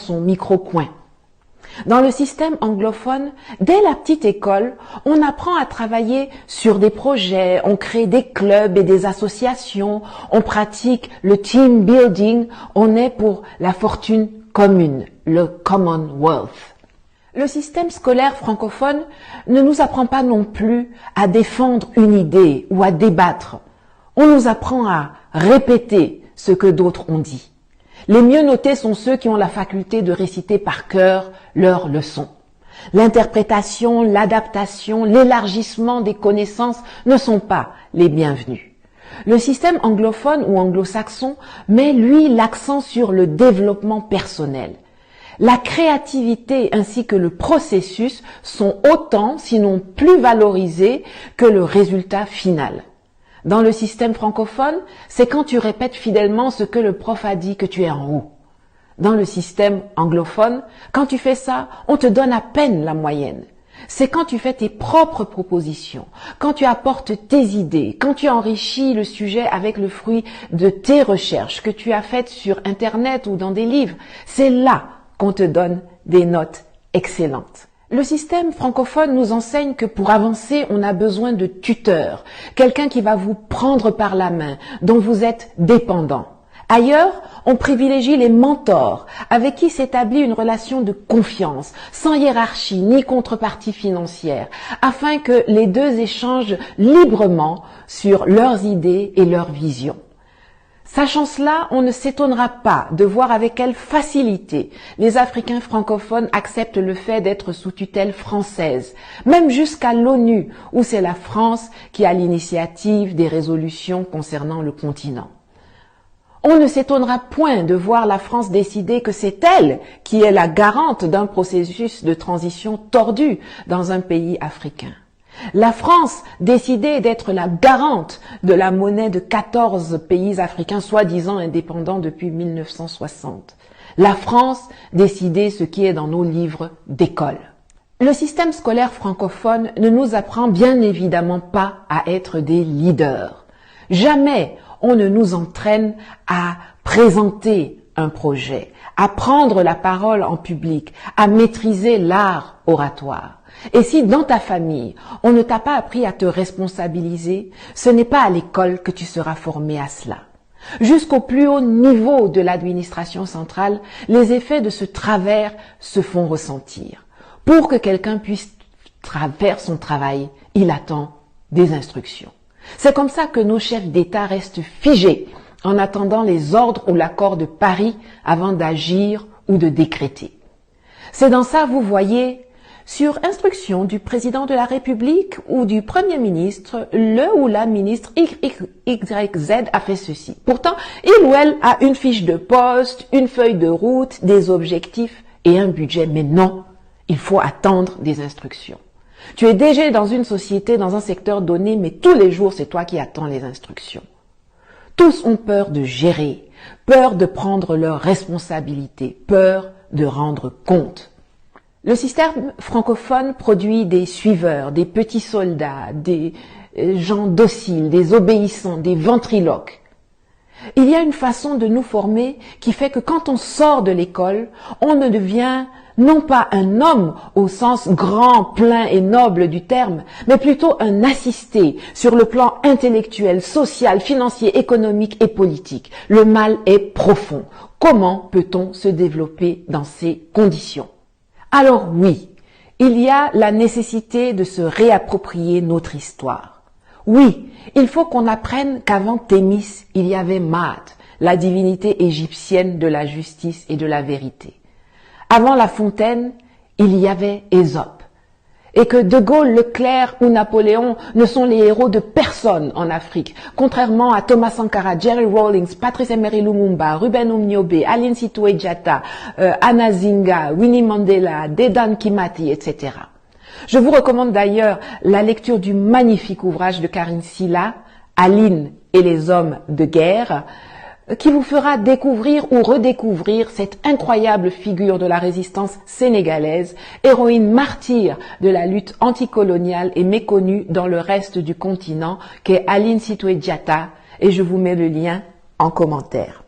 son micro-coin. Dans le système anglophone, dès la petite école, on apprend à travailler sur des projets, on crée des clubs et des associations, on pratique le team building, on est pour la fortune commune, le Commonwealth. Le système scolaire francophone ne nous apprend pas non plus à défendre une idée ou à débattre. On nous apprend à répéter ce que d'autres ont dit. Les mieux notés sont ceux qui ont la faculté de réciter par cœur leurs leçons. L'interprétation, l'adaptation, l'élargissement des connaissances ne sont pas les bienvenus. Le système anglophone ou anglo-saxon met, lui, l'accent sur le développement personnel. La créativité ainsi que le processus sont autant, sinon plus valorisés que le résultat final. Dans le système francophone, c'est quand tu répètes fidèlement ce que le prof a dit que tu es en haut. Dans le système anglophone, quand tu fais ça, on te donne à peine la moyenne. C'est quand tu fais tes propres propositions, quand tu apportes tes idées, quand tu enrichis le sujet avec le fruit de tes recherches que tu as faites sur Internet ou dans des livres, c'est là qu'on te donne des notes excellentes. Le système francophone nous enseigne que pour avancer, on a besoin de tuteurs, quelqu'un qui va vous prendre par la main, dont vous êtes dépendant. Ailleurs, on privilégie les mentors, avec qui s'établit une relation de confiance, sans hiérarchie ni contrepartie financière, afin que les deux échangent librement sur leurs idées et leurs visions. Sachant cela, on ne s'étonnera pas de voir avec quelle facilité les Africains francophones acceptent le fait d'être sous tutelle française, même jusqu'à l'ONU, où c'est la France qui a l'initiative des résolutions concernant le continent. On ne s'étonnera point de voir la France décider que c'est elle qui est la garante d'un processus de transition tordu dans un pays africain. La France décidait d'être la garante de la monnaie de 14 pays africains soi-disant indépendants depuis 1960. La France décidait ce qui est dans nos livres d'école. Le système scolaire francophone ne nous apprend bien évidemment pas à être des leaders. Jamais on ne nous entraîne à présenter un projet, à prendre la parole en public, à maîtriser l'art oratoire. Et si dans ta famille, on ne t'a pas appris à te responsabiliser, ce n'est pas à l'école que tu seras formé à cela. Jusqu'au plus haut niveau de l'administration centrale, les effets de ce travers se font ressentir. Pour que quelqu'un puisse faire son travail, il attend des instructions. C'est comme ça que nos chefs d'État restent figés en attendant les ordres ou l'accord de Paris avant d'agir ou de décréter. C'est dans ça, vous voyez, sur instruction du président de la République ou du Premier ministre, le ou la ministre XYZ a fait ceci. Pourtant, il ou elle a une fiche de poste, une feuille de route, des objectifs et un budget. Mais non, il faut attendre des instructions. Tu es DG dans une société, dans un secteur donné, mais tous les jours, c'est toi qui attends les instructions. Tous ont peur de gérer, peur de prendre leurs responsabilités, peur de rendre compte. Le système francophone produit des suiveurs, des petits soldats, des gens dociles, des obéissants, des ventriloques. Il y a une façon de nous former qui fait que quand on sort de l'école, on ne devient non pas un homme au sens grand, plein et noble du terme, mais plutôt un assisté sur le plan intellectuel, social, financier, économique et politique. Le mal est profond. Comment peut-on se développer dans ces conditions ? Alors oui, il y a la nécessité de se réapproprier notre histoire. Oui, il faut qu'on apprenne qu'avant Thémis, il y avait Maat, la divinité égyptienne de la justice et de la vérité. Avant La Fontaine, il y avait Ésope. Et que De Gaulle, Leclerc ou Napoléon ne sont les héros de personne en Afrique, contrairement à Thomas Sankara, Jerry Rawlings, Patrice Emery Lumumba, Ruben Umniobe, Aline Sitoé Diatta, Anna Zinga, Winnie Mandela, Dedan Kimati, etc. Je vous recommande d'ailleurs la lecture du magnifique ouvrage de Karine Silla, Aline et les hommes de guerre, qui vous fera découvrir ou redécouvrir cette incroyable figure de la résistance sénégalaise, héroïne martyre de la lutte anticoloniale et méconnue dans le reste du continent, qu'est Aline Sitoé Diatta, et je vous mets le lien en commentaire.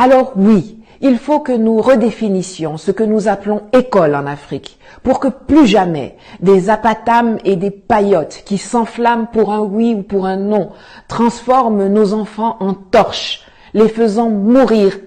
Alors oui, il faut que nous redéfinissions ce que nous appelons école en Afrique, pour que plus jamais des apatames et des paillotes qui s'enflamment pour un oui ou pour un non transforment nos enfants en torches, les faisant mourir